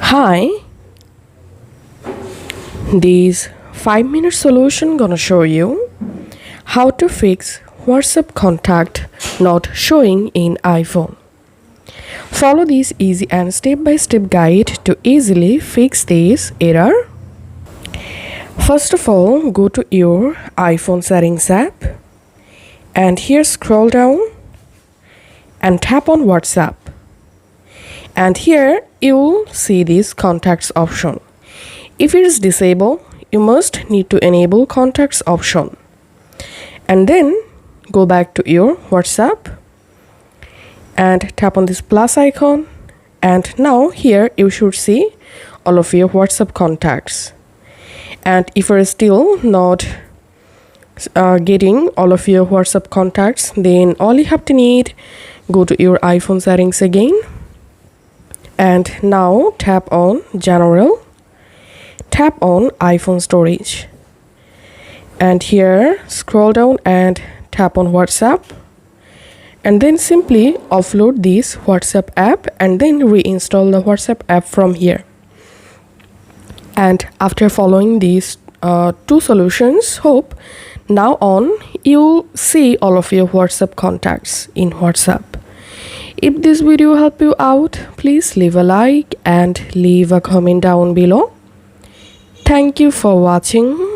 Hi, this 5-minute solution gonna show you how to fix WhatsApp contact not showing in iPhone. Follow this easy and step-by-step guide to easily fix this error. First of all, go to your iPhone settings app and here scroll down and tap on WhatsApp. And here you'll see this contacts option. If it is disabled, you must need to enable contacts option. And then go back to your WhatsApp and tap on this plus icon. And now here you should see all of your WhatsApp contacts. And if you're still not getting all of your WhatsApp contacts, then all you have to need, go to your iPhone settings again. And now tap on General, tap on iPhone storage. And here scroll down and tap on WhatsApp. And then simply offload this WhatsApp app and then reinstall the WhatsApp app from here. And after following these two solutions, hope now on you'll see all of your WhatsApp contacts in WhatsApp. If this video helped you out, please leave a like and leave a comment down below. Thank you for watching.